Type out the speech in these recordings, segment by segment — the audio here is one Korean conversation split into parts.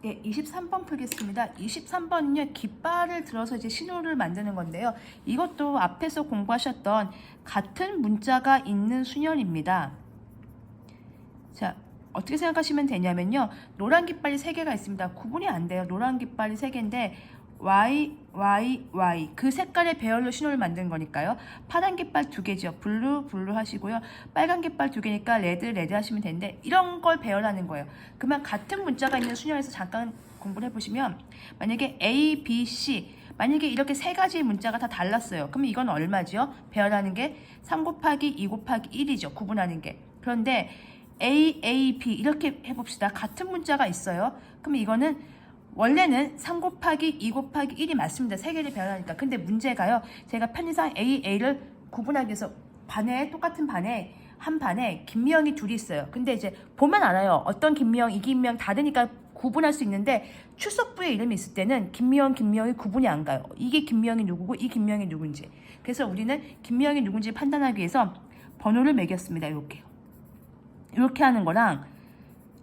네, 23번 풀겠습니다. 23번은요, 깃발을 들어서 이제 신호를 만드는 건데요. 이것도 앞에서 공부하셨던 같은 문자가 있는 순열입니다. 자, 어떻게 생각하시면 되냐면요. 노란 깃발이 3개가 있습니다. 구분이 안 돼요. 노란 깃발이 3개인데 Y, Y, Y 그 색깔의 배열로 신호를 만드는 거니까요. 파란 깃발 2개죠. 블루, 블루 하시고요. 빨간 깃발 2개니까 레드, 레드 하시면 되는데 이런 걸 배열하는 거예요. 그러면 같은 문자가 있는 순열에서 잠깐 공부를 해보시면 만약에 A, B, C 만약에 이렇게 3가지 문자가 다 달랐어요. 그러면 이건 얼마죠? 배열하는 게 3 곱하기 2 곱하기 1이죠. 구분하는 게. 그런데 A, A, B 이렇게 해봅시다. 같은 문자가 있어요. 그러면 이거는 원래는 3 곱하기 2 곱하기 1이 맞습니다. 3개를 배열하니까. 근데 문제가요. 제가 편의상 A, A를 구분하기 위해서 똑같은 반에 한 반에 김미영이 둘이 있어요. 근데 이제 보면 알아요. 어떤 김미영, 이 김미영 다르니까 구분할 수 있는데 출석부에 이름이 있을 때는 김미영, 김미영이 구분이 안 가요. 이게 김미영이 누구고 이 김미영이 누군지. 그래서 우리는 김미영이 누군지 판단하기 위해서 번호를 매겼습니다. 이렇게 하는 거랑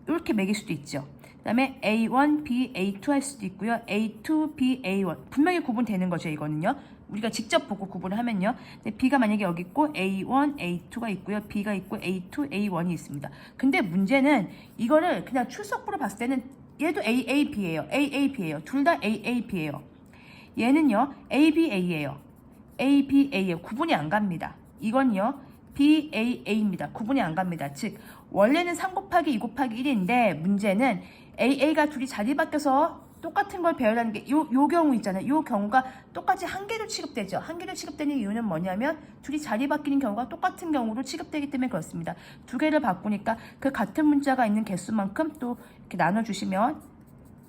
이렇게 매길 수도 있죠. 그 다음에 A1, B, A2 할 수도 있고요. A2, B, A1 분명히 구분되는 거죠. 이거는요. 우리가 직접 보고 구분을 하면요. 근데 B가 만약에 여기 있고 A1, A2가 있고요. B가 있고 A2, A1이 있습니다. 근데 문제는 이거를 그냥 출석부로 봤을 때는 얘도 A, A, B예요. A, A, B예요. 둘 다 A, A, B예요. 얘는요. A, B, A예요. A, B, A예요. 구분이 안 갑니다. 이건요. B, A, A입니다. 구분이 안 갑니다. 즉 원래는 3 곱하기 2 곱하기 1인데 문제는 A, A가 둘이 자리 바뀌어서 똑같은 걸 배열하는 게 요 경우 있잖아요. 요 경우가 똑같이 한 개로 취급되죠. 한 개로 취급되는 이유는 뭐냐면 둘이 자리 바뀌는 경우가 똑같은 경우로 취급되기 때문에 그렇습니다. 2개를 바꾸니까 그 같은 문자가 있는 개수만큼 또 이렇게 나눠주시면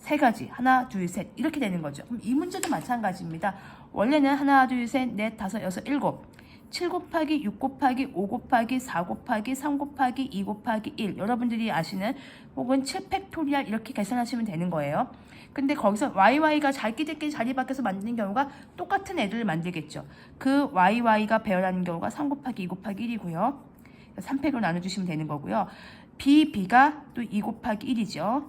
3가지 하나, 둘, 셋 이렇게 되는 거죠. 그럼 이 문제도 마찬가지입니다. 원래는 하나, 둘, 셋, 넷, 다섯, 여섯, 일곱 7 곱하기 6 곱하기 5 곱하기 4 곱하기 3 곱하기 2 곱하기 1 여러분들이 아시는 혹은 7팩토리얼 이렇게 계산하시면 되는 거예요. 근데 거기서 YY가 자기들끼리 자리 바뀌어서 만드는 경우가 똑같은 애들을 만들겠죠. 그 YY가 배열하는 경우가 3 곱하기 2 곱하기 1이고요. 3팩으로 나눠주시면 되는 거고요. B가 또 2 곱하기 1이죠.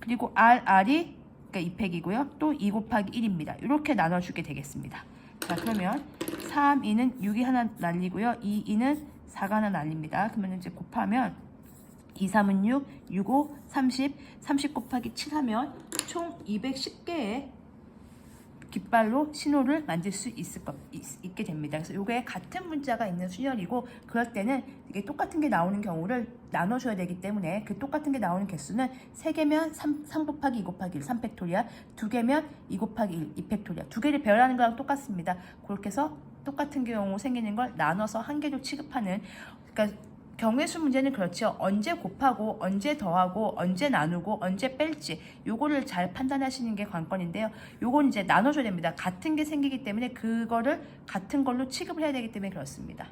그리고 R이 그러니까 2팩이고요. 또 2 곱하기 1입니다. 이렇게 나눠주게 되겠습니다. 자, 그러면 3, 2는 6이 하나 날리고요. 2, 2는 4가 하나 날립니다. 그러면 이제 곱하면 2, 3은 6, 6, 5, 30, 30 곱하기 7 하면 총 210개의 깃발로 신호를 만들 수 있게 됩니다. 그래서 이게 같은 문자가 있는 순열이고 그럴 때는 이게 똑같은 게 나오는 경우를 나눠줘야 되기 때문에 그 똑같은 게 나오는 개수는 3개면 3 곱하기 2 곱하기 1, 3팩토리얼 2개면 2 곱하기 1, 2팩토리얼 2개를 배열하는 거랑 똑같습니다. 그렇게 해서 똑같은 경우 생기는 걸 나눠서 한 개로 취급하는 그러니까 경우의 수 문제는 그렇죠. 언제 곱하고 언제 더하고 언제 나누고 언제 뺄지 요거를 잘 판단하시는 게 관건인데요. 요건 이제 나눠줘야 됩니다. 같은 게 생기기 때문에 그거를 같은 걸로 취급을 해야 되기 때문에 그렇습니다.